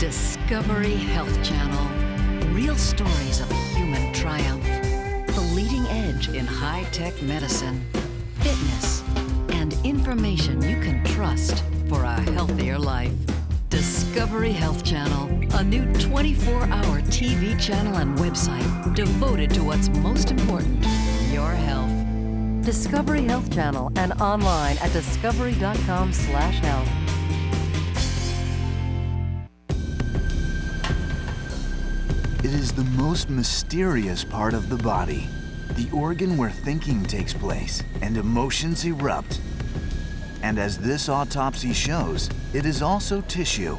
Discovery Health Channel. Real stories of human triumph. The leading edge in high-tech medicine, fitness, and information you can trust for a healthier life. Discovery Health Channel, a new 24-hour TV channel and website devoted to what's most important, your health. Discovery Health Channel and online at discovery.com/health. It is the most mysterious part of the body, the organ where thinking takes place and emotions erupt. And as this autopsy shows, it is also tissue.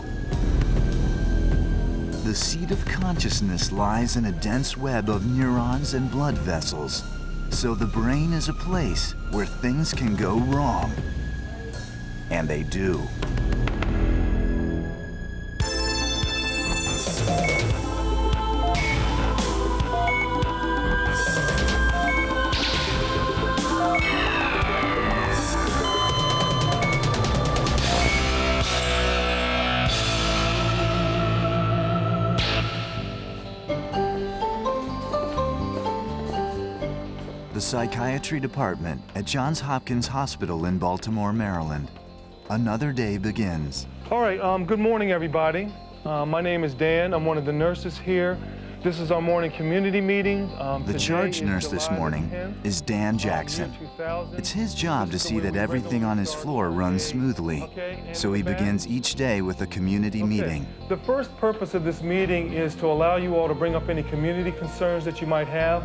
The seat of consciousness lies in a dense web of neurons and blood vessels. So the brain is a place where things can go wrong. And they do. The psychiatry department at Johns Hopkins Hospital in Baltimore, Maryland. Another day begins. All right, good morning, everybody. My name is Dan. I'm one of the nurses here. This is our morning community meeting. The charge nurse this morning is Dan Jackson. It's his job to see that everything on his floor runs smoothly. So he begins each day with a community meeting. The first purpose of this meeting is to allow you all to bring up any community concerns that you might have.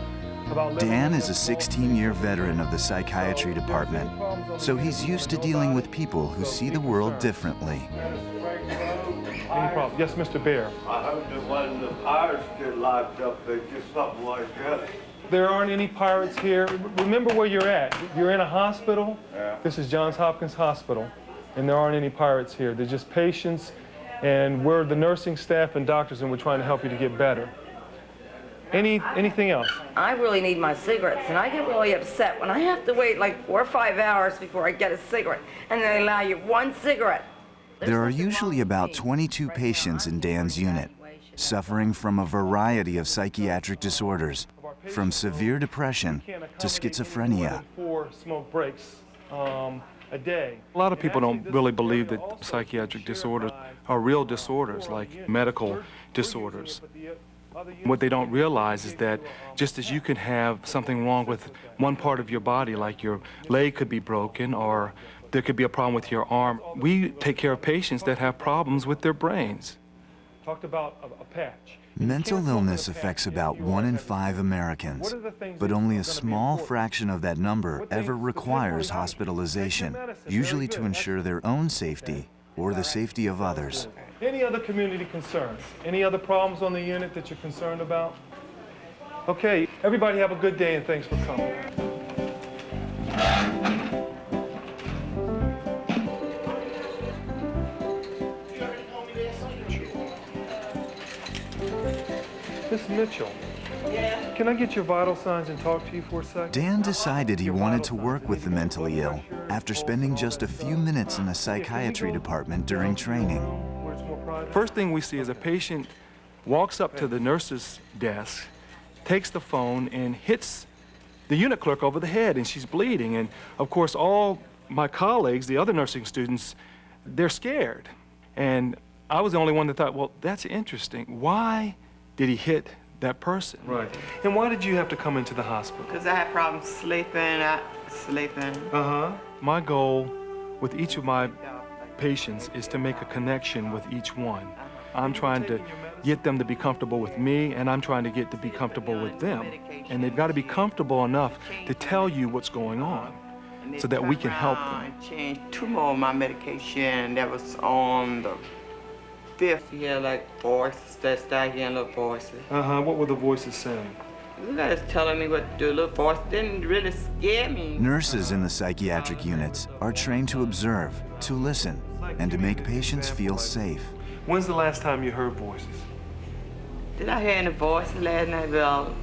Dan is a 16-year veteran of the psychiatry department, so he's used to dealing with people who see the world differently. Any problem? Yes, Mr. Bear. I hope that when the pirates get locked up, they get something like that. There aren't any pirates here. Remember where you're at. You're in a hospital. Yeah. This is Johns Hopkins Hospital, and there aren't any pirates here. They're just patients, and we're the nursing staff and doctors, and we're trying to help you to get better. Anything else? I really need my cigarettes, and I get really upset when I have to wait like 4 or 5 hours before I get a cigarette, and they allow you one cigarette. There are usually about 22 patients in Dan's unit, suffering from a variety of psychiatric disorders, from severe depression to schizophrenia. 4 smoke breaks a day. A lot of people don't really believe that psychiatric disorders are real disorders, like medical disorders. What they don't realize is that just as you can have something wrong with one part of your body, like your leg could be broken or there could be a problem with your arm, we take care of patients that have problems with their brains. Talked about a patch. Mental illness affects about 1 in 5 Americans, but only a small fraction of that number ever requires hospitalization, usually to ensure their own safety or the safety of others. Any other community concerns? Any other problems on the unit that you're concerned about? Okay, everybody have a good day and thanks for coming. Miss Mitchell, can I get your vital signs and talk to you for a second? Dan decided he wanted to work with the mentally ill after spending just a few minutes in the psychiatry department during training. First thing we see is a patient walks up to the nurse's desk, takes the phone, and hits the unit clerk over the head, and she's bleeding. And of course, all my colleagues, the other nursing students, they're scared. And I was the only one that thought, well, that's interesting. Why did he hit that person? Right. And why did you have to come into the hospital? Because I had problems sleeping. My goal with each of my patients is to make a connection with each one. I'm trying to get them to be comfortable with me, and I'm trying to get to be comfortable with them. And they've got to be comfortable enough to tell you what's going on so that we can help them. I changed 2 more of my medication that was on the 5th. Yeah, like voices that start hearing little voices. What were the voices saying? You guys telling me what to do. Little voice didn't really scare me. Nurses in the psychiatric units are trained to observe, to listen, and to make patients feel safe. When's the last time you heard voices? Did I hear any voices last night? Well,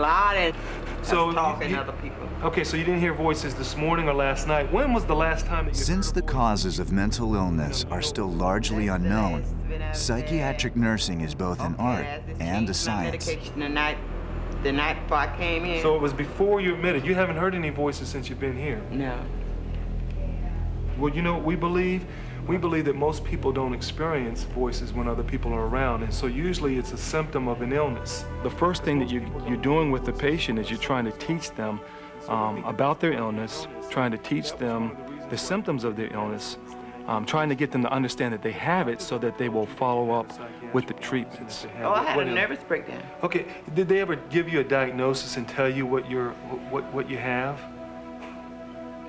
I didn't. So talking to other people. Okay, so you didn't hear voices this morning or last night. When was the last time that you Since the causes of mental illness are still largely unknown, psychiatric nursing is both an art and a science. Medication the night before I came in. So it was before you admitted. You haven't heard any voices since you've been here. No. Well, you know what we believe? We believe that most people don't experience voices when other people are around, and so usually it's a symptom of an illness. The first thing that you're doing with the patient is you're trying to teach them about their illness, trying to teach them the symptoms of their illness, trying to get them to understand that they have it so that they will follow up with the treatments. Oh, I had a nervous breakdown. Okay, did they ever give you a diagnosis and tell you what you have?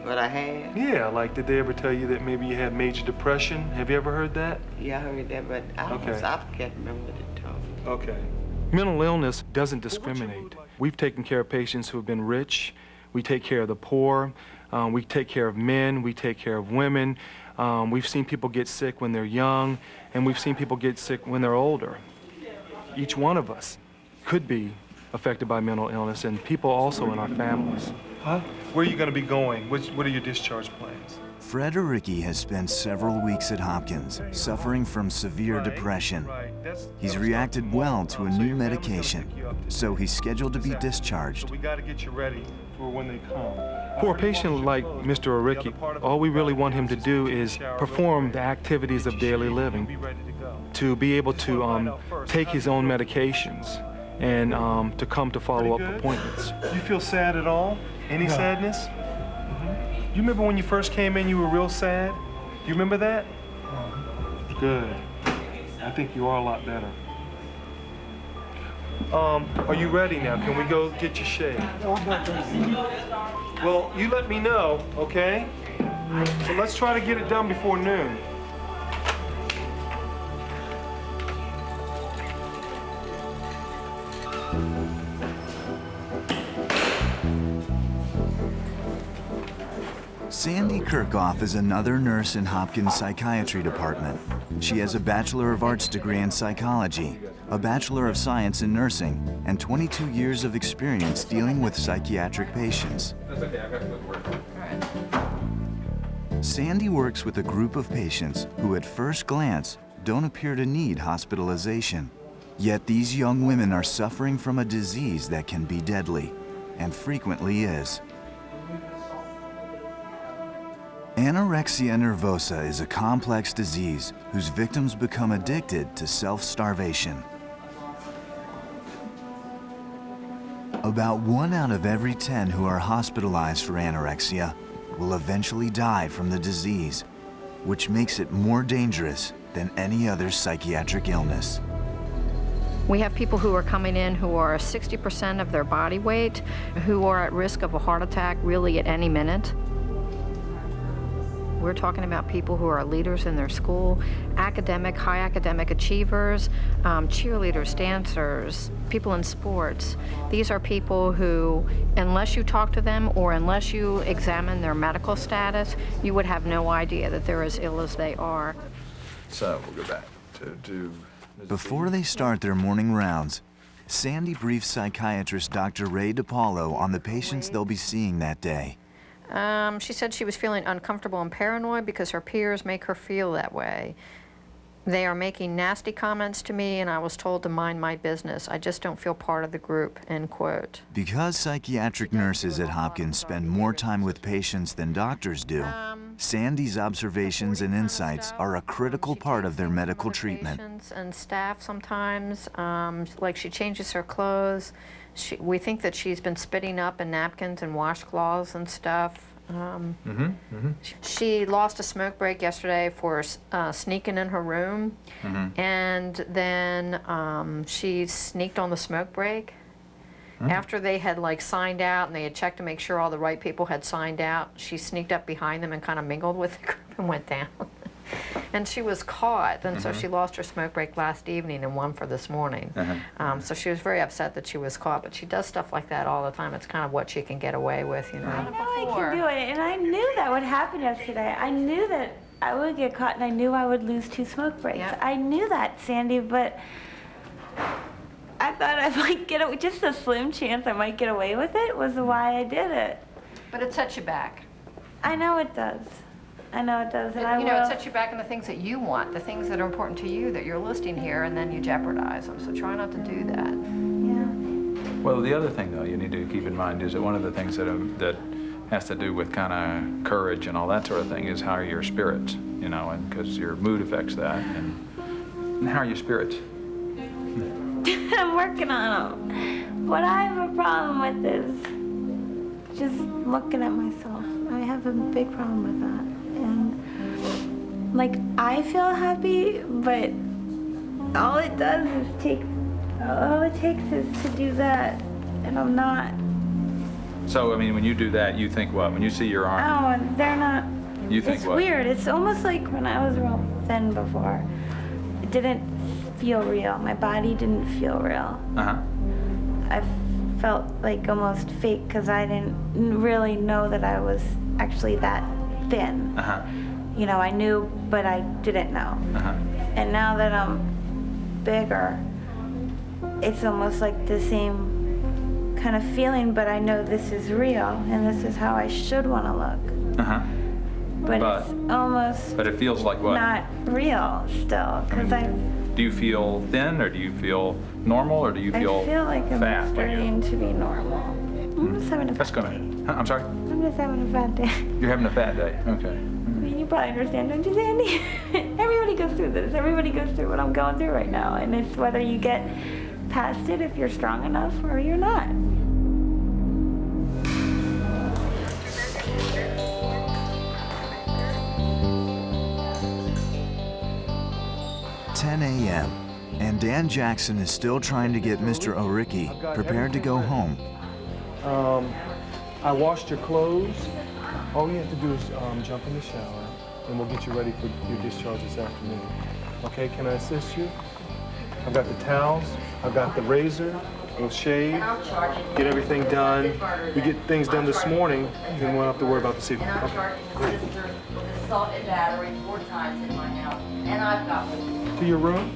What I had? Yeah, like did they ever tell you that maybe you had major depression? Have you ever heard that? Yeah, I heard that, but I can't remember what it told me. Okay. Mental illness doesn't discriminate. We've taken care of patients who have been rich. We take care of the poor. We take care of men. We take care of women. We've seen people get sick when they're young, and we've seen people get sick when they're older. Each one of us could be affected by mental illness, and people also in our families. Huh? Where are you going to be going? What are your discharge plans? Fredericki has spent several weeks at Hopkins, suffering from severe depression. He's reacted well to a new medication, so he's scheduled to be discharged. So we got to get you ready for when they come. For a patient like Mr. Oricki, all we really want him to do is perform the activities of daily living, to be able to take his own medications, and to come to follow-up appointments. You feel sad at all? Any sadness? You remember when you first came in, you were real sad? Do you remember that? Good. I think you are a lot better. Are you ready now? Can we go get you shaved? Well, you let me know, okay? So let's try to get it done before noon. Sandy Kirchhoff is another nurse in Hopkins Psychiatry Department. She has a Bachelor of Arts degree in psychology, a Bachelor of Science in nursing, and 22 years of experience dealing with psychiatric patients. Sandy works with a group of patients who at first glance don't appear to need hospitalization. Yet these young women are suffering from a disease that can be deadly, and frequently is. Anorexia nervosa is a complex disease whose victims become addicted to self-starvation. About 1 out of every 10 who are hospitalized for anorexia will eventually die from the disease, which makes it more dangerous than any other psychiatric illness. We have people who are coming in who are 60% of their body weight, who are at risk of a heart attack really at any minute. We're talking about people who are leaders in their school, high academic achievers, cheerleaders, dancers, people in sports. These are people who, unless you talk to them or unless you examine their medical status, you would have no idea that they're as ill as they are. So we'll go back to Before they start their morning rounds, Sandy briefs psychiatrist Dr. Ray DiPaolo on the patients they'll be seeing that day. She said she was feeling uncomfortable and paranoid because her peers make her feel that way. They are making nasty comments to me, and I was told to mind my business. I just don't feel part of the group, end quote. Because psychiatric nurses at Hopkins spend more time with patients than doctors do, Sandy's observations and insights are a critical part of their medical treatment. Patients and staff sometimes, like she changes her clothes. We think that she's been spitting up in napkins and washcloths and stuff. She lost a smoke break yesterday for sneaking in her room, and then she sneaked on the smoke break. After they had signed out and they had checked to make sure all the right people had signed out, she sneaked up behind them and kind of mingled with the group and went down. And she was caught, and so she lost her smoke break last evening and one for this morning. So she was very upset that she was caught, but she does stuff like that all the time. It's kind of what she can get away with, you know. I know I can do it, and I knew that would happen yesterday. I knew that I would get caught, and I knew I would lose 2 smoke breaks. I knew that, Sandy, but I thought I might get it, just a slim chance I might get away with it was why I did it. But it sets you back. I know it does. I know it does, and I will. You know, it sets you back in the things that you want, the things that are important to you that you're listing here, and then you jeopardize them. So try not to do that. Yeah. Well, the other thing, though, you need to keep in mind is that one of the things that has to do with kind of courage and all that sort of thing is how are your spirits, you know, and because your mood affects that. And how are your spirits? I'm working on them. What I have a problem with is just looking at myself. I have a big problem with that. And, like, I feel happy, but all it does is all it takes is to do that, and I'm not. So, I mean, when you do that, you think what? When you see your arm? Oh, they're not. You think it's what? Weird. It's almost like when I was real thin before. It didn't feel real. My body didn't feel real. Uh-huh. I felt like almost fake because I didn't really know that I was actually that thin. Uh-huh. You know, I knew, but I didn't know. Uh-huh. And now that I'm bigger, it's almost like the same kind of feeling, but I know this is real and this is how I should want to look. Uh-huh. But it's almost But it feels like what? not real still, because Do you feel thin, or do you feel normal, or do you feel I feel like I'm fat? starting to be normal. I'm just having a That's bad gonna. day. Huh, I'm sorry. I'm just having a bad day. You're having a fat day. Okay. I mean, you probably understand, don't you, Sandy? Everybody goes through this. Everybody goes through what I'm going through right now, and it's whether you get past it if you're strong enough or you're not. 10 a.m., and Dan Jackson is still trying to get Mr. Oricki prepared to go home. I washed your clothes. All you have to do is jump in the shower, and we'll get you ready for your discharge this afternoon. Okay, can I assist you? I've got the towels, I've got the razor, we'll shave, get everything done. We get things done this morning, then we'll have to worry about this evening. Okay, great. Assault and battery 4 times in my house, and I've got one. To your room?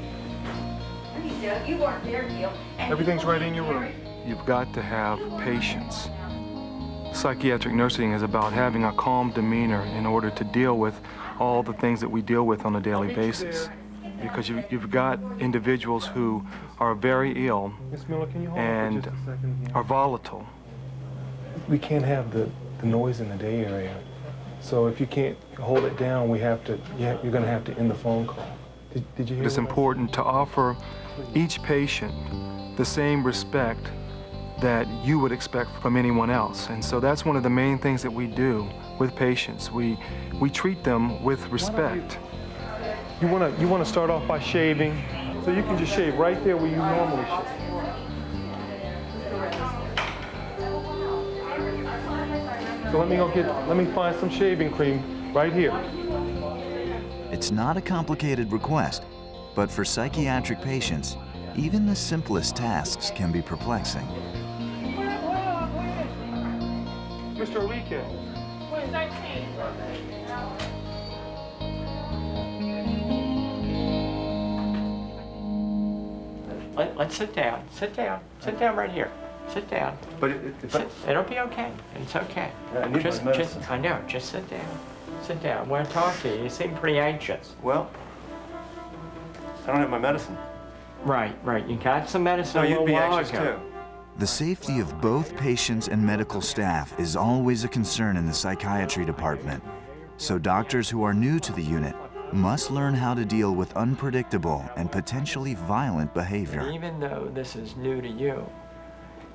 You weren't there, Gil. Everything's right in your room. You've got to have patience. Psychiatric nursing is about having a calm demeanor in order to deal with all the things that we deal with on a daily basis. Because you've got individuals who are very ill Miss Miller, can you hold and on for just a second here? are volatile. We can't have the noise in the day area. So if you can't hold it down, you're going to have to end the phone call. Did you hear It's what I important to offer each patient the same respect that you would expect from anyone else. And so that's one of the main things that we do with patients. We treat them with respect. You want to start off by shaving, so you can just shave right there where you normally shave. So let me find some shaving cream right here. It's not a complicated request, but for psychiatric patients, even the simplest tasks can be perplexing. Mr. Weekend. Let's sit down. Sit down. Sit down right here. Sit down. But it'll be okay. It's okay. I need my medicine. I know. Just sit down. Sit down. I want to talk to you. You seem pretty anxious. Well, I don't have my medicine. Right. You got some medicine No, a you'd little be while anxious ago. too. The safety of both patients and medical staff is always a concern in the psychiatry department. So doctors who are new to the unit must learn how to deal with unpredictable and potentially violent behavior. Even though this is new to you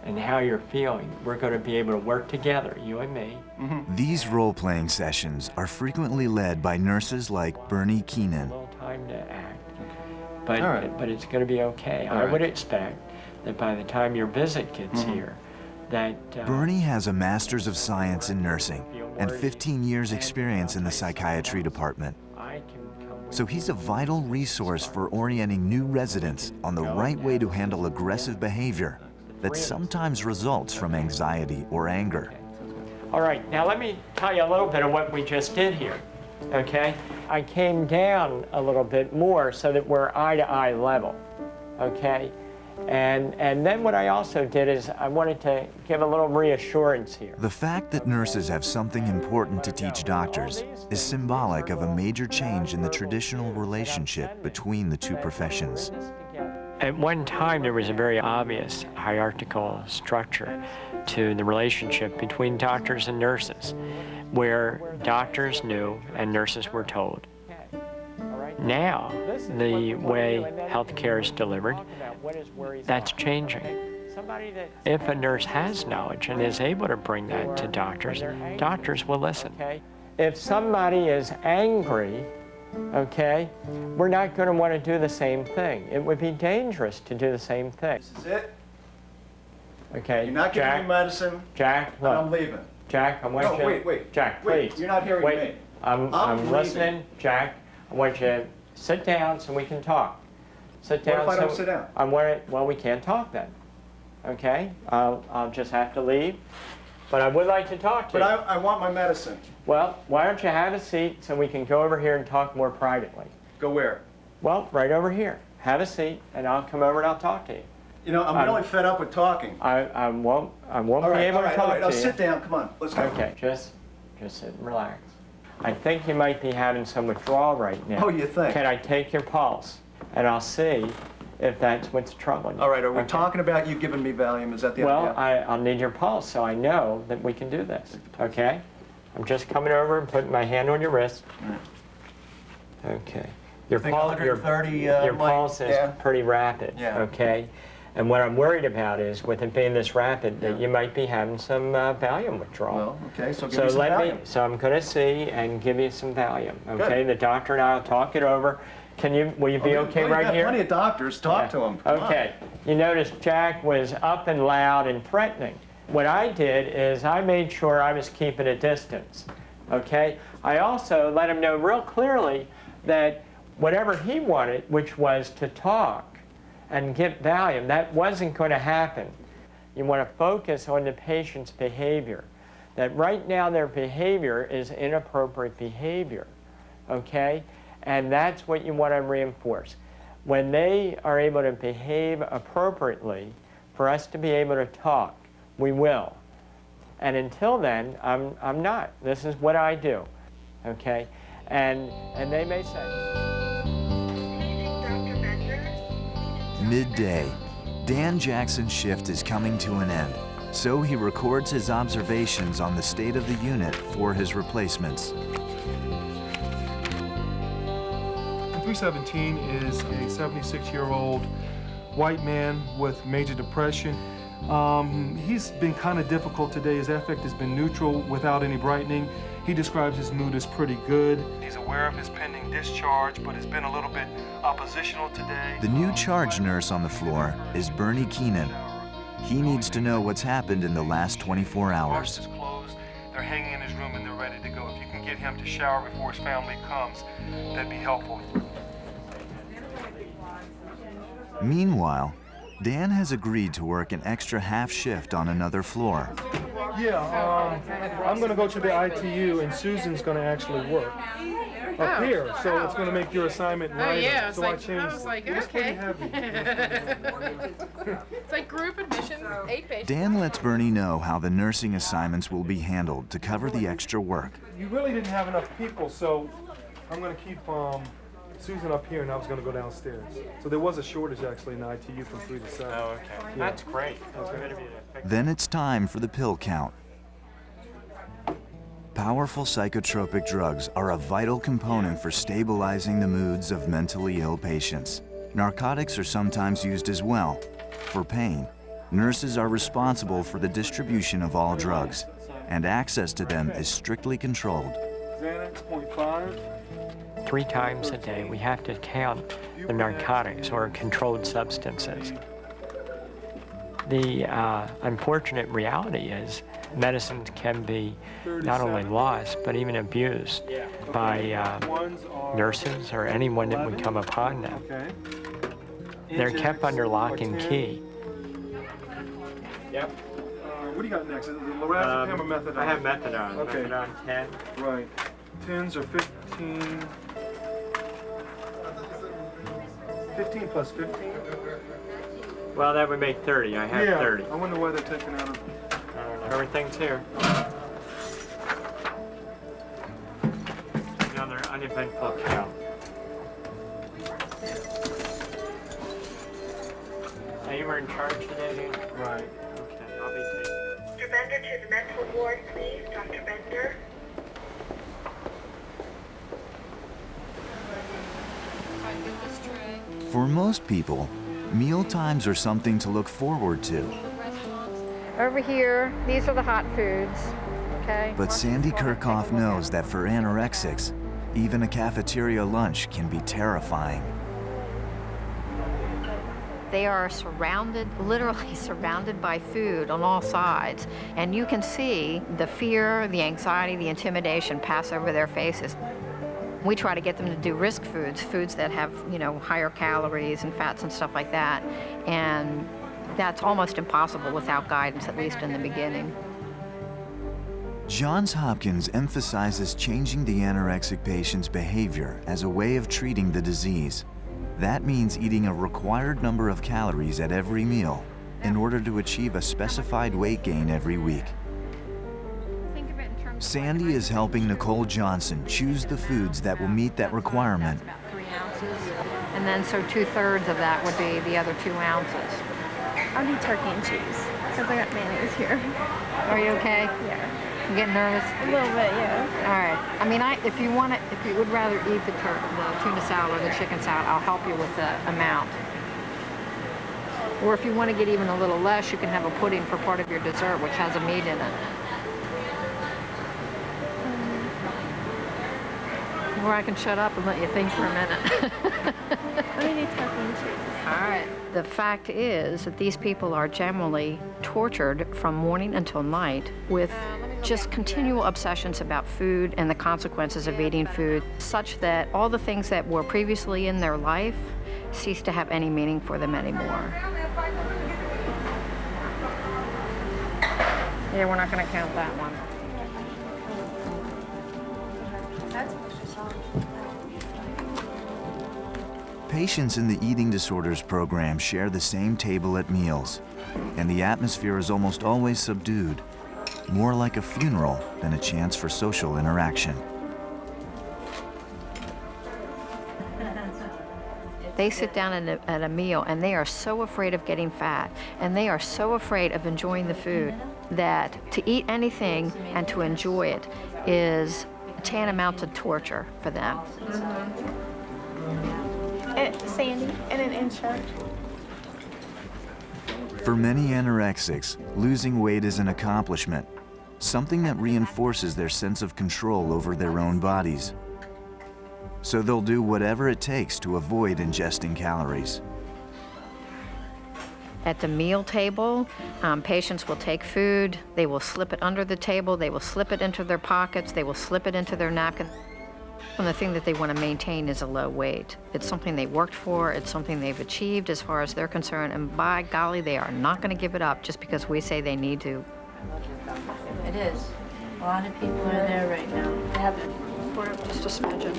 and how you're feeling, we're going to be able to work together, you and me. These role-playing sessions are frequently led by nurses like Bernie A Keenan. little time to act. But, All right. but it's going to be okay. All I would right. expect that by the time your visit gets here, that Bernie has a master's of science in nursing and 15 years experience in the psychiatry department. I can come with So he's a vital resource for orienting new residents on the right way to handle aggressive behavior that sometimes results from anxiety or anger. All right, now let me tell you a little bit of what we just did here, okay? I came down a little bit more so that we're eye-to-eye level, okay? And then what I also did is I wanted to give a little reassurance here. The fact that nurses have something important to teach doctors is symbolic of a major change in the traditional relationship between the two professions. At one time, there was a very obvious hierarchical structure to the relationship between doctors and nurses, where doctors knew and nurses were told. Now, the way healthcare is delivered, that's changing. If a nurse has knowledge and is able to bring that to doctors, doctors will listen. If somebody is angry, okay, we're not going to want to do the same thing. It would be dangerous to do the same thing. This is it. Okay, You're not giving me medicine. Jack, look. I'm leaving. Jack, I want you. Wait. Jack, wait, please. you're not hearing wait. me. I'm listening. Jack, I want you to sit down so we can talk. Sit down. What if I don't sit down? Well, we can't talk then. Okay? I'll just have to leave. But I would like to talk to you. But I want my medicine. Well, why don't you have a seat so we can go over here and talk more privately? Go where? Well, right over here. Have a seat, and I'll come over and I'll talk to you. You know, I'm really fed up with talking. I won't be able to talk to you. All right, I'll sit down. Come on, let's go. Okay, just sit and relax. I think you might be having some withdrawal right now. Oh, you think? Can I take your pulse? And I'll see if that's what's troubling you. All right, are we talking about you giving me Valium? Is that the idea? Well, I'll need your pulse so I know that we can do this, okay? I'm just coming over and putting my hand on your wrist. Okay. Your pulse is pretty rapid, okay? And what I'm worried about is, with it being this rapid, that you might be having some Valium withdrawal. Well, okay, so give me some Valium. So I'm going to see and give you some Valium, okay? Good. The doctor and I will talk it over. Will you be okay right here? You've got plenty of doctors. Talk to them. Okay. You notice Jack was up and loud and threatening. What I did is I made sure I was keeping a distance, okay? I also let him know real clearly that whatever he wanted, which was to talk and get Valium, that wasn't going to happen. You want to focus on the patient's behavior. That right now their behavior is inappropriate behavior, okay? And that's what you want to reinforce. When they are able to behave appropriately, for us to be able to talk, we will. And until then, I'm not. This is what I do, okay? And they may say. Midday. Dan Jackson's shift is coming to an end, so he records his observations on the state of the unit for his replacements. 317 is a 76-year-old white man with major depression. He's been kind of difficult today. His affect has been neutral without any brightening. He describes his mood as pretty good. He's aware of his pending discharge, but has been a little bit oppositional today. The new charge nurse on the floor is Bernie Keenan. He needs to know what's happened in the last 24 hours. Is closed. They're hanging in his room and they're ready to go. If you can get him to shower before his family comes, that'd be helpful. Meanwhile, Dan has agreed to work an extra half shift on another floor. Yeah, I'm going to go to the ITU, and Susan's going to actually work up here, so it's going to make your assignment lighter. Yeah, so like, I changed. I was like, it's pretty okay. heavy. It's like group admission, 8 patients. Dan lets Bernie know how the nursing assignments will be handled to cover the extra work. You really didn't have enough people, so I'm going to keep Susan up here, and I was going to go downstairs. So there was a shortage, actually, in the ITU from 3 to 7. Oh, okay. Yeah. That's great. That's going to be Then it's time for the pill count. Powerful psychotropic drugs are a vital component for stabilizing the moods of mentally ill patients. Narcotics are sometimes used as well. For pain, nurses are responsible for the distribution of all drugs, and access to them is strictly controlled. Xanax 0.5. 3 times a day, we have to count the narcotics or controlled substances. The unfortunate reality is medicines can be not only lost, but even abused by nurses or anyone that would come upon them. They're kept under lock and key. Yep. What do you got next? Is it lorazepam or methadone? I have methadone. Okay. Methadone 10. Right. 10s are 15. 15 plus 15? Well, that would make 30. I have 30. I wonder why they're taking out of... I don't know. Everything's here. Another uneventful count. Now, you were in charge today, dude? Right. Okay, I'll be taking it. Dr. Bender to the mental ward, please. Dr. Bender. For most people, meal times are something to look forward to. Over here, these are the hot foods, okay? But Sandy Kirchhoff knows that for anorexics, even a cafeteria lunch can be terrifying. They are surrounded, literally surrounded by food on all sides. And you can see the fear, the anxiety, the intimidation pass over their faces. We try to get them to do risk foods, foods that have, you know, higher calories and fats and stuff like that. And that's almost impossible without guidance, at least in the beginning. Johns Hopkins emphasizes changing the anorexic patient's behavior as a way of treating the disease. That means eating a required number of calories at every meal in order to achieve a specified weight gain every week. Sandy is helping Nicole Johnson choose the foods that will meet that requirement. About 3 ounces. And then so 2/3 of that would be the other 2 ounces. I'll do turkey and cheese, because I got mayonnaise here. Are you okay? Yeah. You getting nervous? A little bit, yeah. All right. I mean, if you would rather eat the tuna salad or the chicken salad, I'll help you with the amount. Or if you want to get even a little less, you can have a pudding for part of your dessert, which has a meat in it. Or I can shut up and let you think for a minute. Let me do turkey and cheese. All right. The fact is that these people are generally tortured from morning until night with just continual obsessions about food and the consequences of eating food, such that all the things that were previously in their life cease to have any meaning for them anymore. Yeah, we're not going to count that one. Patients in the eating disorders program share the same table at meals, and the atmosphere is almost always subdued, more like a funeral than a chance for social interaction. They sit down at a meal and they are so afraid of getting fat, and they are so afraid of enjoying the food that to eat anything and to enjoy it is tantamount to torture for them. Sandy, and an in-charge. For many anorexics, losing weight is an accomplishment, something that reinforces their sense of control over their own bodies. So they'll do whatever it takes to avoid ingesting calories. At the meal table, patients will take food, they will slip it under the table, they will slip it into their pockets, they will slip it into their napkin. And the thing that they want to maintain is a low weight. It's something they worked for, it's something they've achieved as far as they're concerned, and by golly, they are not going to give it up just because we say they need to. It is. A lot of people are there right now. They have it. Pour up just a smidgen.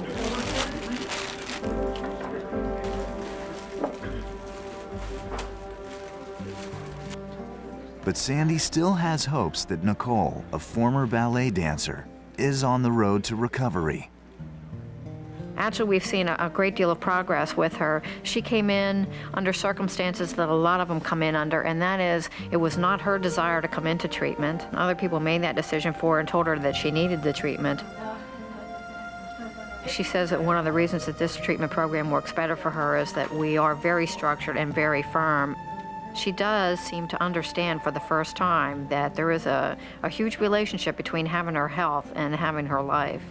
But Sandy still has hopes that Nicole, a former ballet dancer, is on the road to recovery. Actually, we've seen a great deal of progress with her. She came in under circumstances that a lot of them come in under, and that is, it was not her desire to come into treatment. Other people made that decision for her and told her that she needed the treatment. She says that one of the reasons that this treatment program works better for her is that we are very structured and very firm. She does seem to understand for the first time that there is a huge relationship between having her health and having her life.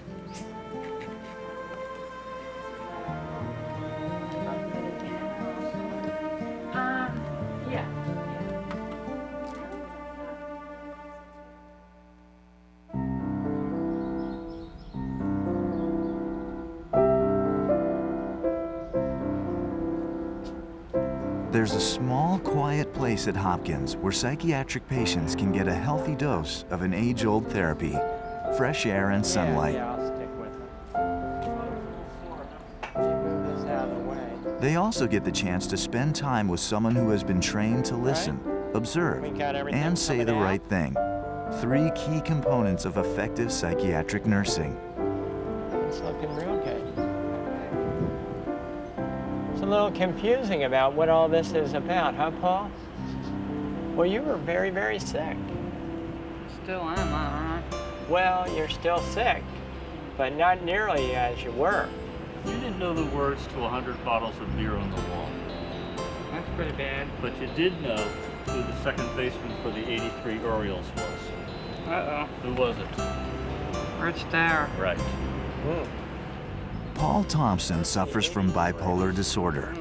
There's a small, quiet place at Hopkins where psychiatric patients can get a healthy dose of an age-old therapy, fresh air and sunlight. Yeah, I'll stick with it. Move this out of the way. They also get the chance to spend time with someone who has been trained to listen, observe, and say the right thing. 3 key components of effective psychiatric nursing. It's looking real good. It's a little confusing about what all this is about, huh, Paul? Well, you were very, very sick. Still am, aren't I? Well, you're still sick, but not nearly as you were. You didn't know the words to 100 bottles of beer on the wall. That's pretty bad. But you did know who the second baseman for the '83 Orioles was. Uh-oh. Who was it? Rich Dyer. Right. Paul Thompson suffers from bipolar disorder.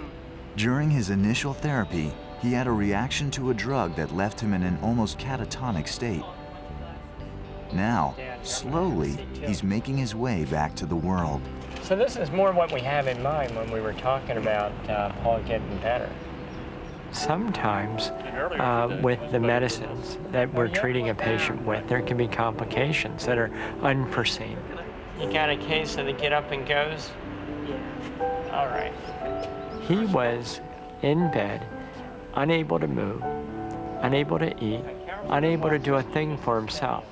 During his initial therapy, he had a reaction to a drug that left him in an almost catatonic state. Now, slowly, he's making his way back to the world. So this is more what we have in mind when we were talking about Paul getting better. Sometimes with the medicines that we're treating a patient with, there can be complications that are unforeseen. You got a case of the get up and goes? Yeah. All right. He was in bed, unable to move, unable to eat, unable to do a thing for himself.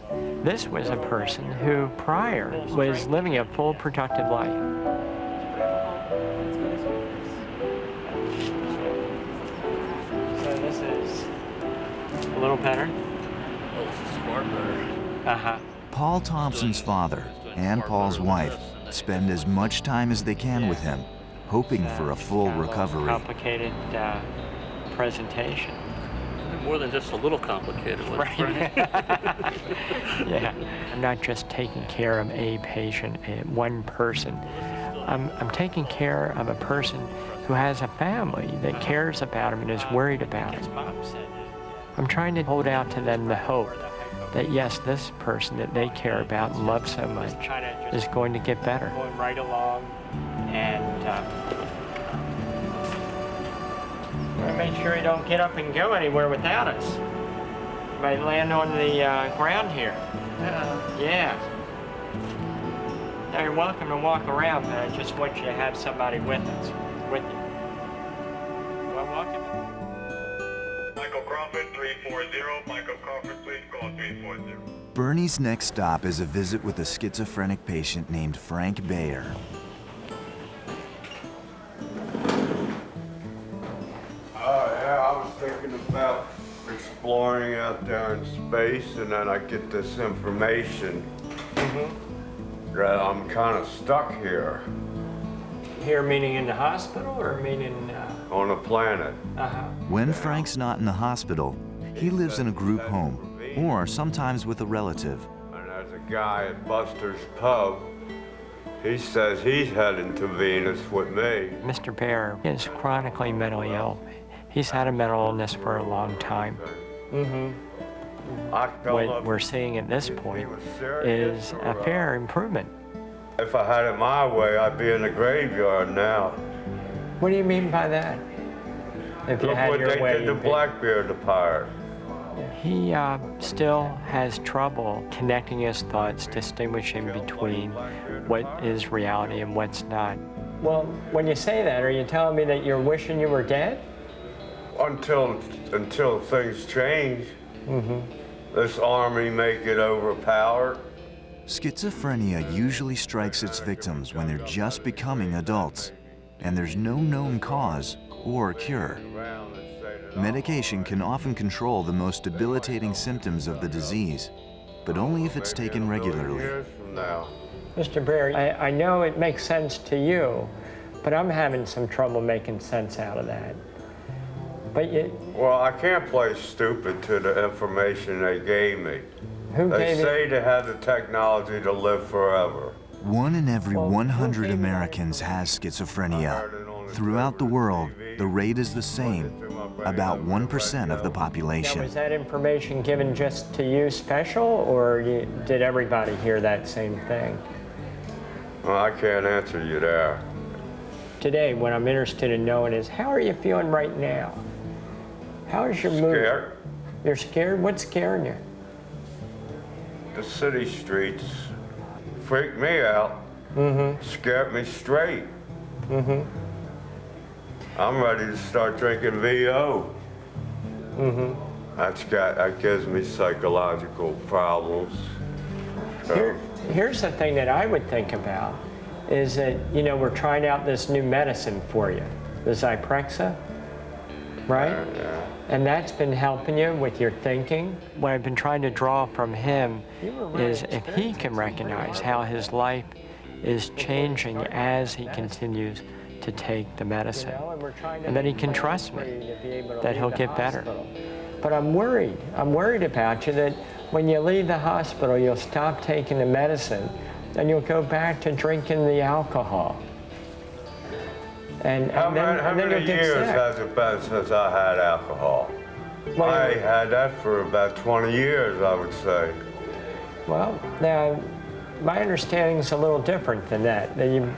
This was a person who prior was living a full productive life. So this is a little better? Oh, this is far better. Uh-huh. Paul Thompson's father and Paul's wife spend as much time as they can with him, hoping for a full recovery. Complicated presentation. More than just a little complicated. Right. Yeah. I'm not just taking care of a patient, one person. I'm taking care of a person who has a family that cares about him and is worried about him. I'm trying to hold out to them the hope that yes, this person that they care about and love so much is going to get better. Going right along and make sure he don't get up and go anywhere without us. Might land on the ground here. Yeah. Now you're welcome to walk around, but I just want you to have somebody with us, with you. Well, welcome. Michael Crawford, 340. Michael Crawford, please call 340. Bernie's next stop is a visit with a schizophrenic patient named Frank Bayer. Yeah, I was thinking about exploring out there in space, and then I get this information that I'm kind of stuck here. Here meaning in the hospital or meaning... On a planet. When Frank's not in the hospital, he lives in a group home, or sometimes with a relative. And there's a guy at Buster's Pub. He says he's heading to Venus with me. Mr. Bayer is chronically mentally ill. He's had a mental illness for a long time. What we're seeing at this point is a fair improvement. If I had it my way, I'd be in the graveyard now. What do you mean by that? If you had your way, look what they did to Blackbeard, the pirate. He still has trouble connecting his thoughts, distinguishing between what is reality and what's not. Well, when you say that, are you telling me that you're wishing you were dead? Until things change. This army may get overpowered. Schizophrenia usually strikes its victims when they're just becoming adults, and there's no known cause or cure. Medication can often control the most debilitating symptoms of the disease, but only if it's taken regularly. Mr. Bayer, I know it makes sense to you, but I'm having some trouble making sense out of that. But well, I can't play stupid to the information they gave me. They say they have the technology to live forever. 1 in every 100 Americans has schizophrenia. Throughout the world, the rate is the same, about 1% of the population. Now, was that information given just to you special, or did everybody hear that same thing? Well, I can't answer you there. Today, what I'm interested in knowing is, how are you feeling right now? How is your mood? Scared. You're scared? What's scaring you? The city streets freaked me out. Scared me straight. I'm ready to start drinking VO. That gives me psychological problems. So. Here's the thing that I would think about is that, you know, we're trying out this new medicine for you, the Zyprexa, right? Yeah. And that's been helping you with your thinking. What I've been trying to draw from him is if he can recognize how his life is changing as he continues to take the medicine, and that he can trust me, that he'll get better. But I'm worried about you that when you leave the hospital, you'll stop taking the medicine and you'll go back to drinking the alcohol. And how many years has it been since I had alcohol? Well, I had that for about 20 years, I would say. Well, now, my understanding is a little different than that you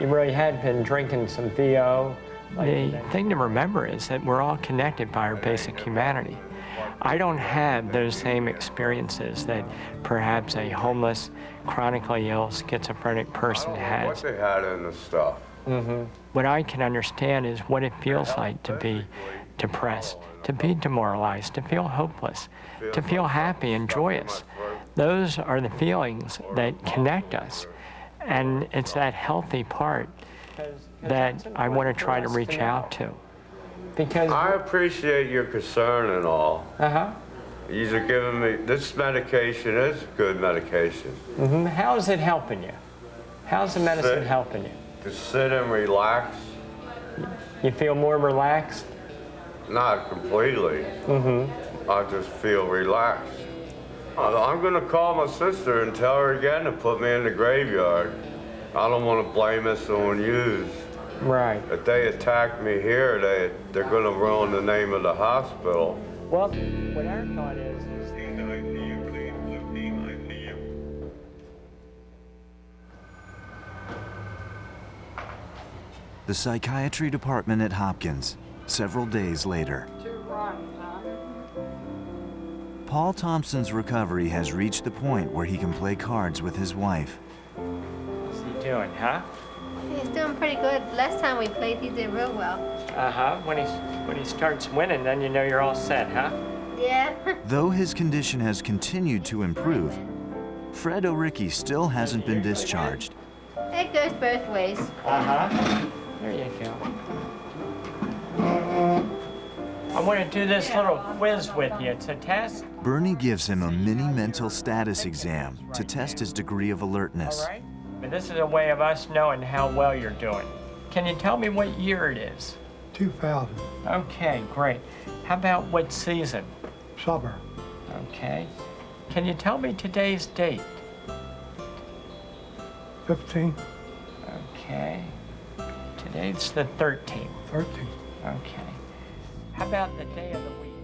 really had been drinking some VO. The thing to remember is that we're all connected by our basic humanity. I don't have those same experiences that perhaps a homeless, chronically ill, schizophrenic person has. What they had in the stuff. What I can understand is what it feels like to be depressed, to be demoralized, to feel hopeless, to feel happy and joyous. Those are the feelings that connect us. And it's that healthy part that I want to try to reach out to. Because I appreciate your concern and all. You're giving me, this medication is good medication. How is it helping you? How's the medicine helping you? To sit and relax. You feel more relaxed? Not completely. I just feel relaxed. I'm going to call my sister and tell her again to put me in the graveyard. I don't want to blame this on you. Right. If they attack me here, they're going to ruin the name of the hospital. Well, what our thought is The psychiatry department at Hopkins, several days later. Paul Thompson's recovery has reached the point where he can play cards with his wife. What's he doing, huh? He's doing pretty good. Last time we played, he did real well. When he starts winning, then you know you're all set, huh? Yeah. Though his condition has continued to improve, Fred O'Rickey still hasn't been discharged. It goes both ways. There you go. I want to do this little quiz with you. It's a test. Bernie gives him a mini mental status exam to test his degree of alertness. All right. But this is a way of us knowing how well you're doing. Can you tell me what year it is? 2000. Okay, great. How about what season? Summer. Okay. Can you tell me today's date? 15. Okay. Today's the 13th. 13. Okay. How about the day of the week?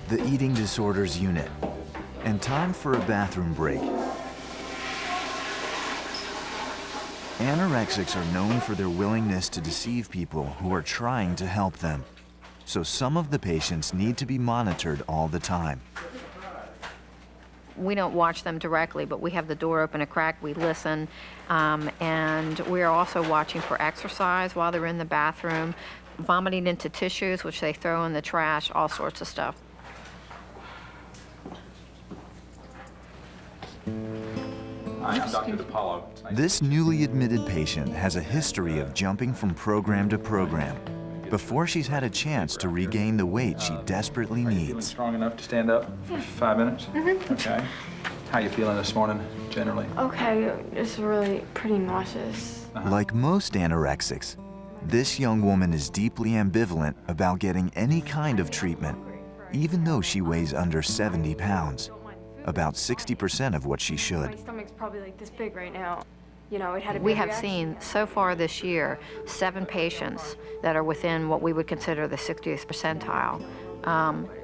The eating disorders unit, and time for a bathroom break. Anorexics are known for their willingness to deceive people who are trying to help them. So some of the patients need to be monitored all the time. We don't watch them directly, but we have the door open a crack, we listen, and we're also watching for exercise while they're in the bathroom, vomiting into tissues, which they throw in the trash, all sorts of stuff. Hi, I'm Dr. DiPaolo. This newly admitted patient has a history of jumping from program to program before she's had a chance to regain the weight she desperately Are you feeling needs. strong enough to stand up for 5 minutes? Okay. How you feeling this morning, generally? Okay, it's really pretty nauseous. Like most anorexics, this young woman is deeply ambivalent about getting any kind of treatment, even though she weighs under 70 pounds, about 60% of what she My should. stomach's probably like this big right now. You know, it had a We big have reaction. seen so far this year 7 patients that are within what we would consider the 60th percentile.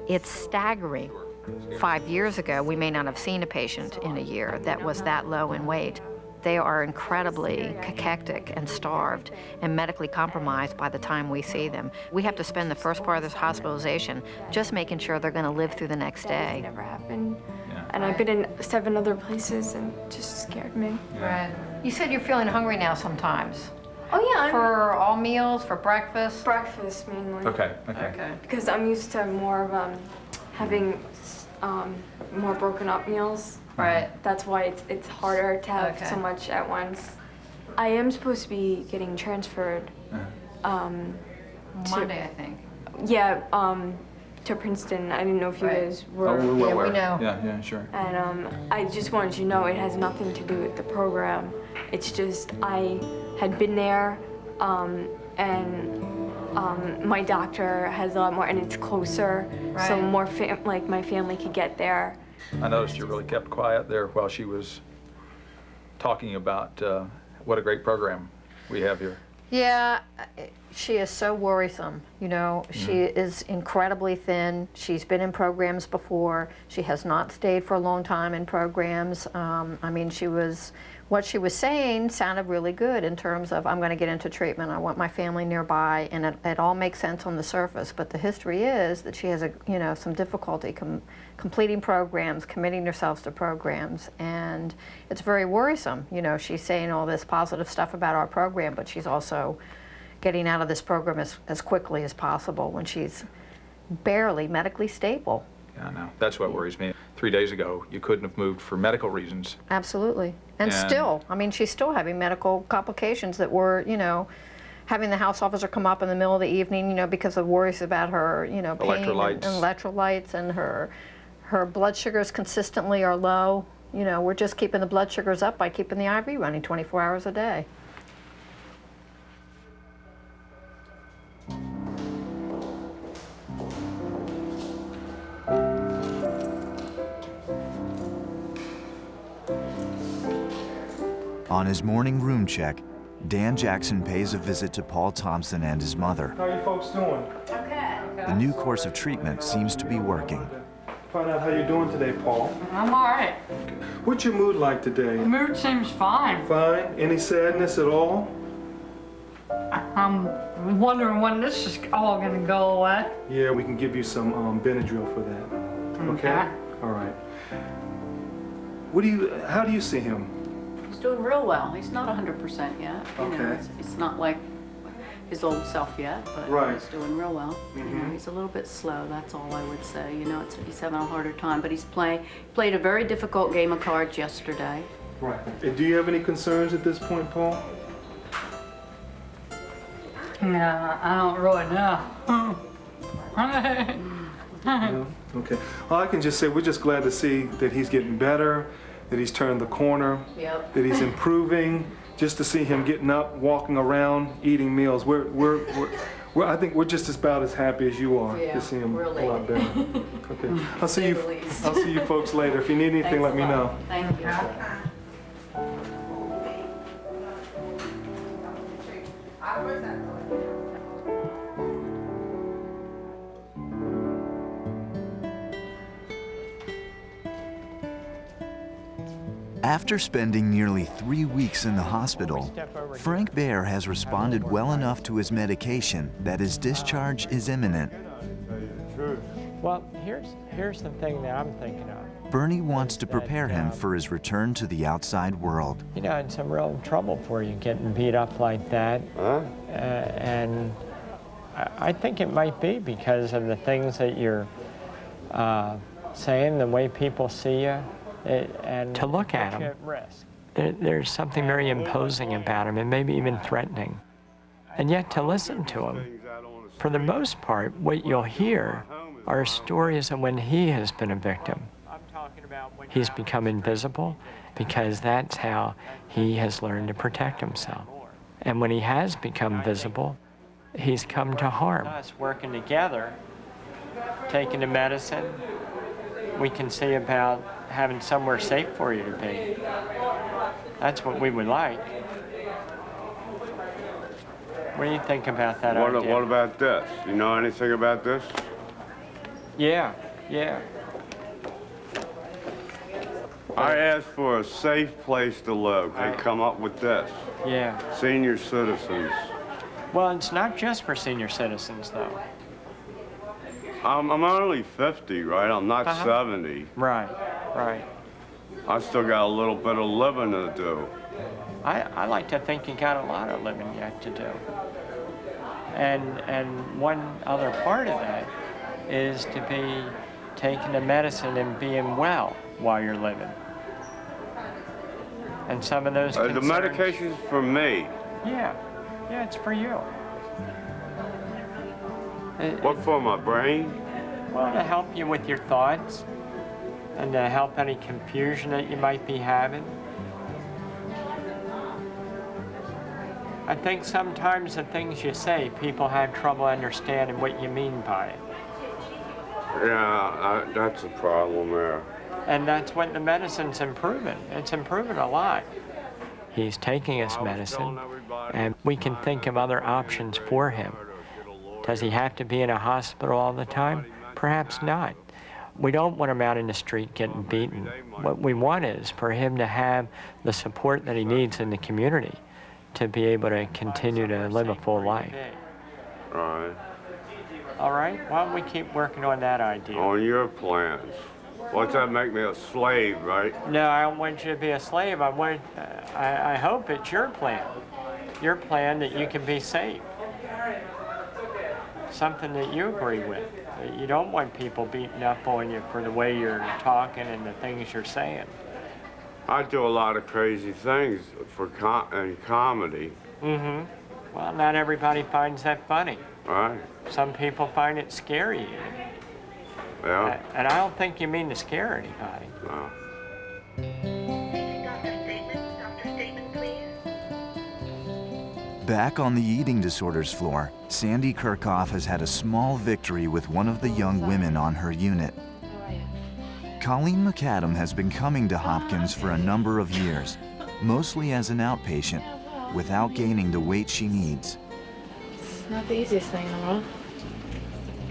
It's staggering. 5 years ago, we may not have seen a patient in a year that was that low in weight. They are incredibly cachectic and starved and medically compromised by the time we see them. We have to spend the first part of this hospitalization just making sure they're going to live through the next day. Never happened. And I've been in 7 other places and it just scared me. Right. You said you're feeling hungry now sometimes. Oh yeah. For all meals, for breakfast? Breakfast mainly. Okay, okay. Because I'm used to more of having more broken up meals. Right. That's why it's harder to have so much at once. I am supposed to be getting transferred. Monday, I think. Yeah, to Princeton. I didn't know if you guys were. Oh, we're aware. we know. Yeah, sure. And I just wanted you to know it has nothing to do with the program. It's just I had been there, and my doctor has a lot more, and it's closer, so more like my family could get there. I noticed you really kept quiet there while she was talking about what a great program we have here. Yeah, she is so worrisome. You know, she is incredibly thin. She's been in programs before. She has not stayed for a long time in programs. I mean, what she was saying sounded really good in terms of, I'm going to get into treatment. I want my family nearby, and it all makes sense on the surface. But the history is that she has some difficulty completing programs, committing herself to programs, and it's very worrisome. You know, she's saying all this positive stuff about our program, but she's also getting out of this program as quickly as possible when she's barely medically stable. Yeah, I know. That's what worries me. 3 days ago, you couldn't have moved for medical reasons. Absolutely. And still, I mean, she's still having medical complications that were, having the house officer come up in the middle of the evening, because of worries about her, pain electrolytes. And electrolytes, and her blood sugars consistently are low. We're just keeping the blood sugars up by keeping the IV running 24 hours a day. On his morning room check, Dan Jackson pays a visit to Paul Thompson and his mother. How are you folks doing? Okay. The new course of treatment seems to be working. Find out how you're doing today, Paul. I'm all right. What's your mood like today? The mood seems fine. Fine? Any sadness at all? I'm wondering when this is all going to go away. Yeah, we can give you some Benadryl for that. Okay? All right. How do you see him? He's doing real well. He's not 100% yet. It's not like his old self yet, but he's doing real well. He's a little bit slow, that's all I would say. He's having a harder time, but he's played a very difficult game of cards yesterday. Right. Do you have any concerns at this point, Paul? Yeah, I don't really know. No? Okay. Well, I can just say we're just glad to see that he's getting better, that he's turned the corner, that he's improving. Just to see him getting up, walking around, eating meals, I think we're just about as happy as you are to see him a lot better. Okay. I'll see you folks later. If you need anything, let me know. Thank you. After spending nearly 3 weeks in the hospital, Frank Bear has responded well enough to his medication that his discharge is imminent. Well, here's the thing that I'm thinking of. Bernie wants to prepare him for his return to the outside world. In some real trouble for you getting beat up like that. And I think it might be because of the things that you're saying, the way people see you. And to look at him, there's something very imposing about him and maybe even threatening. And yet to listen to him, for the most part, what you'll hear are stories of when he has been a victim. He's become invisible because that's how he has learned to protect himself. And when he has become visible, he's come to harm. Us working together, taking the medicine, we can see about having somewhere safe for you to be. That's what we would like. What do you think about that idea? What about this? You know anything about this? Yeah. I asked for a safe place to live. They come up with this. Yeah. Senior citizens. Well, it's not just for senior citizens, though. I'm only 50, right? I'm not 70. Right. I still got a little bit of living to do. I like to think you got a lot of living yet to do. And one other part of that is to be taking the medicine and being well while you're living. And some of those concerns... The medication's for me. Yeah, it's for you. What for, my brain? Well, to help you with your thoughts and to help any confusion that you might be having. I think sometimes the things you say, people have trouble understanding what you mean by it. Yeah, that's a problem there. And that's what the medicine's improving. It's improving a lot. He's taking his medicine, and we can think of other options for him. Does he have to be in a hospital all the time? Perhaps not. We don't want him out in the street getting beaten. What we want is for him to have the support that he needs in the community to be able to continue to live a full life. All right. All right, why don't we keep working on that idea? On your plans. What's that make me a slave, right? No, I don't want you to be a slave. I hope it's your plan. Your plan that you can be saved. Something that you agree with. You don't want people beating up on you for the way you're talking and the things you're saying. I do a lot of crazy things in comedy. Mm-hmm. Well, not everybody finds that funny. Right. Some people find it scary even. Yeah. And I don't think you mean to scare anybody. No. Back on the eating disorders floor, Sandy Kirchhoff has had a small victory with one of the young women on her unit. Colleen McAdam has been coming to Hopkins for a number of years, mostly as an outpatient, without gaining the weight she needs. It's not the easiest thing in the world.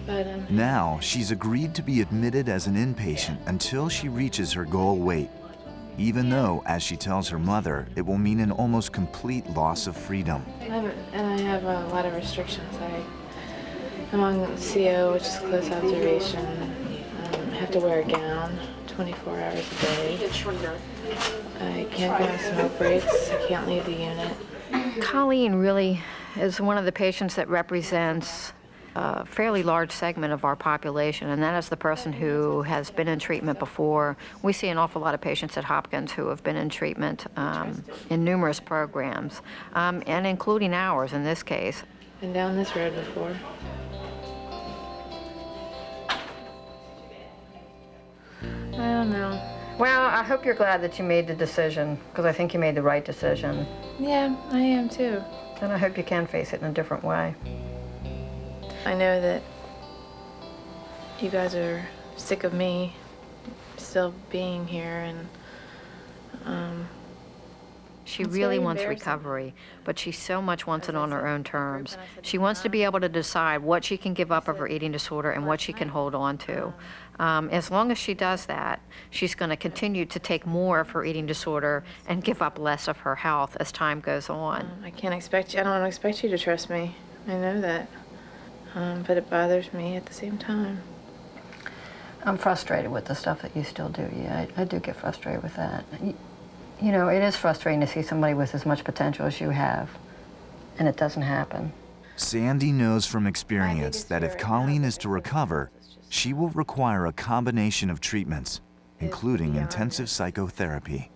But, Now, she's agreed to be admitted as an inpatient until she reaches her goal weight, even though, as she tells her mother, it will mean an almost complete loss of freedom. and I have a lot of restrictions. I'm on CO, which is close observation. I have to wear a gown 24 hours a day. I can't go on smoke breaks. I can't leave the unit. Colleen really is one of the patients that represents a fairly large segment of our population, and that is the person who has been in treatment before. We see an awful lot of patients at Hopkins who have been in treatment in numerous programs, and including ours in this case. Been down this road before. I don't know. Well, I hope you're glad that you made the decision, because I think you made the right decision. Yeah, I am too. And I hope you can face it in a different way. I know that you guys are sick of me still being here, and she really wants recovery, but she so much wants it on her own terms. She wants to be able to decide what she can give up of her eating disorder and what she can hold on to. As long as she does that, she's going to continue to take more of her eating disorder and give up less of her health as time goes on. I don't expect you to trust me. I know that. But it bothers me at the same time. I'm frustrated with the stuff that you still do. Yeah, I do get frustrated with that. You know, it is frustrating to see somebody with as much potential as you have, and it doesn't happen. Sandy knows from experience that if Colleen is to recover, she will require a combination of treatments, including intensive psychotherapy.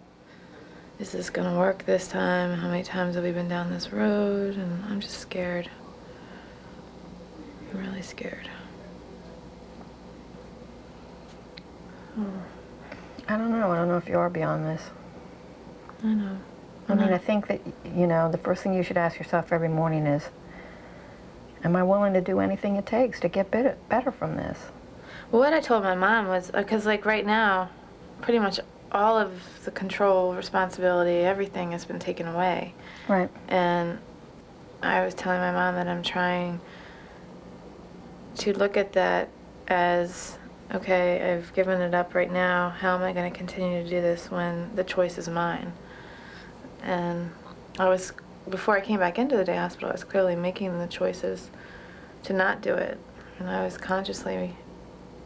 Is this going to work this time? How many times have we been down this road? And I'm just scared. I'm really scared. I don't know. I don't know if you are beyond this. I know. I mean, I think that, you know, the first thing you should ask yourself every morning is, am I willing to do anything it takes to get better from this? Well, what I told my mom was, because like right now, pretty much all of the control, responsibility, everything has been taken away. Right. And I was telling my mom that I'm trying to look at that as, okay, I've given it up right now. How am I going to continue to do this when the choice is mine? And before I came back into the day hospital, I was clearly making the choices to not do it. And I was consciously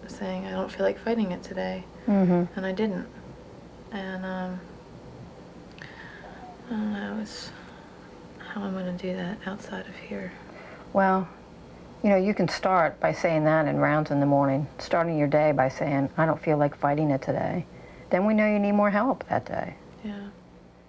saying, I don't feel like fighting it today. Mm-hmm. And I didn't. And I don't know how I'm going to do that outside of here. Well, you know, you can start by saying that in rounds in the morning, starting your day by saying, I don't feel like fighting it today. Then we know you need more help that day. Yeah.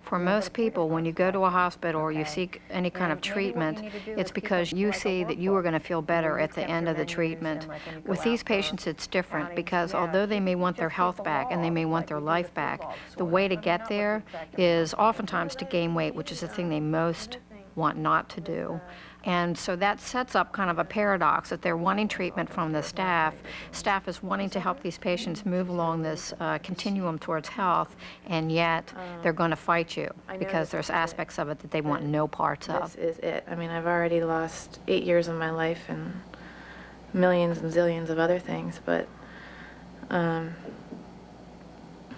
For most people, when you go to a hospital or you seek any kind of treatment, it's because you see that you are going to feel better at the end of the treatment. With these patients, it's different because although they may want their health back and they may want their life back, the way to get there is oftentimes to gain weight, which is the thing they most want not to do. And so that sets up kind of a paradox that they're wanting treatment from the staff. Staff is wanting to help these patients move along this continuum towards health, and yet they're going to fight you because there's aspects of it that they want no parts of. This is it. I mean, I've already lost 8 years of my life and millions and zillions of other things, but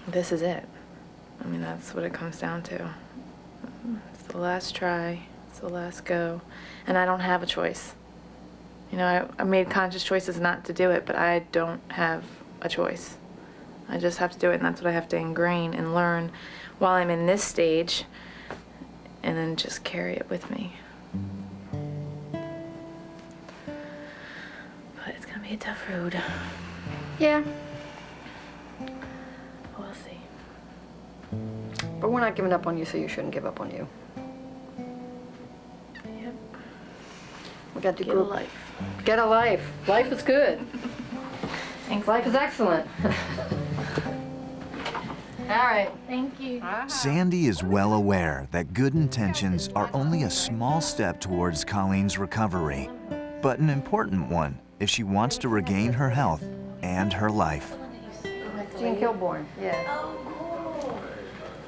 this is it. I mean, that's what it comes down to. It's the last try. It's the last go. And I don't have a choice. You know, I made conscious choices not to do it, but I don't have a choice. I just have to do it, and that's what I have to ingrain and learn while I'm in this stage, and then just carry it with me. But it's gonna be a tough road. Yeah. We'll see. But we're not giving up on you, so you shouldn't give up on you. We got to Get a life. Get a life. Life is good. Thanks. Life is excellent. All right. Thank you. Sandy is well aware that good intentions are only a small step towards Colleen's recovery, but an important one if she wants to regain her health and her life. Jean Kilbourne. Yeah. Oh, cool.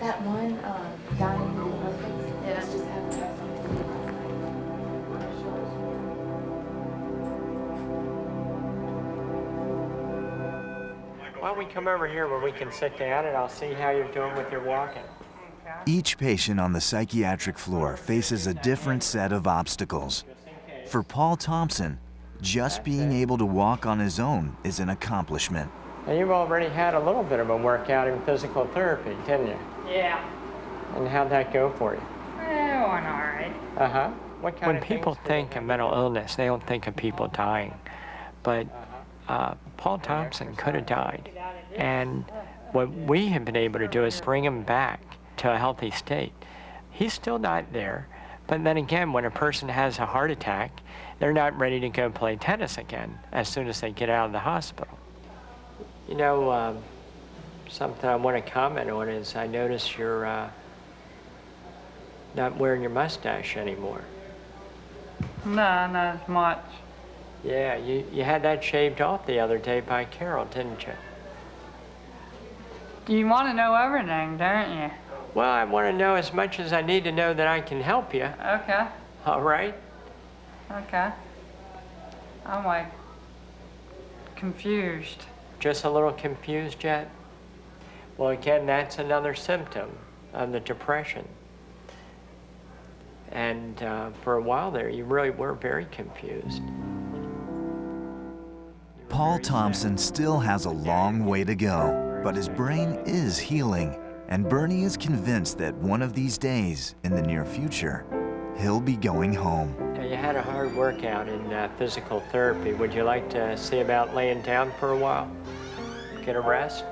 That one, dining room. Yeah. Just have Why don't we come over here where we can sit down and I'll see how you're doing with your walking. Each patient on the psychiatric floor faces a different set of obstacles. For Paul Thompson, just being able to walk on his own is an accomplishment. Now, you've already had a little bit of a workout in physical therapy, didn't you? Yeah. And how'd that go for you? Well, went all right. Uh-huh. When people think of mental illness, they don't think of people dying. But Paul Thompson could have died. And what we have been able to do is bring him back to a healthy state. He's still not there. But then again, when a person has a heart attack, they're not ready to go play tennis again as soon as they get out of the hospital. You know, something I want to comment on is I notice you're not wearing your mustache anymore. No, not as much. Yeah, you had that shaved off the other day by Carol, didn't you? You want to know everything, don't you? Well, I want to know as much as I need to know that I can help you. Okay. All right? Okay. I'm like confused. Just a little confused yet? Well, again, that's another symptom of the depression. And for a while there, you really were very confused. Paul Thompson still has a long way to go, but his brain is healing, and Bernie is convinced that one of these days, in the near future, he'll be going home. You had a hard workout in physical therapy. Would you like to see about laying down for a while? Get a rest?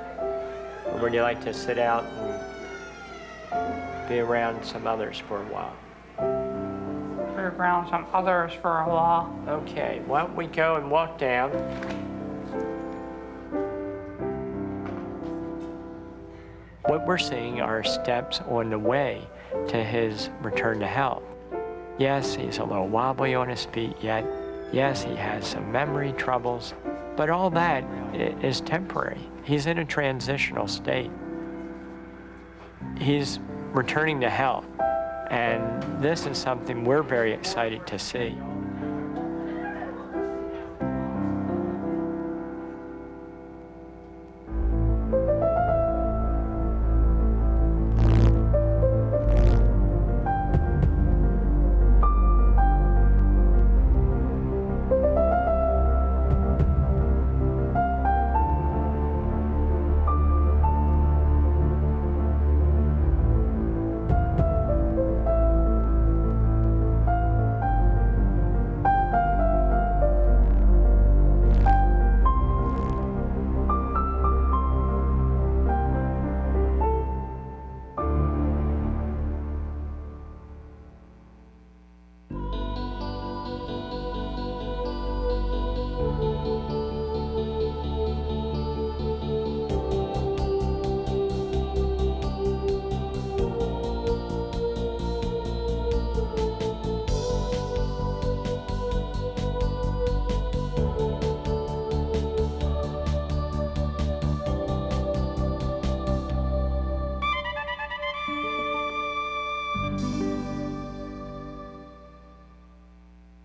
Or would you like to sit out and be around some others for a while? Be around some others for a while. Okay, why don't we go and walk down? What we're seeing are steps on the way to his return to health. Yes, he's a little wobbly on his feet yet. Yes, he has some memory troubles, but all that is temporary. He's in a transitional state. He's returning to health, and this is something we're very excited to see.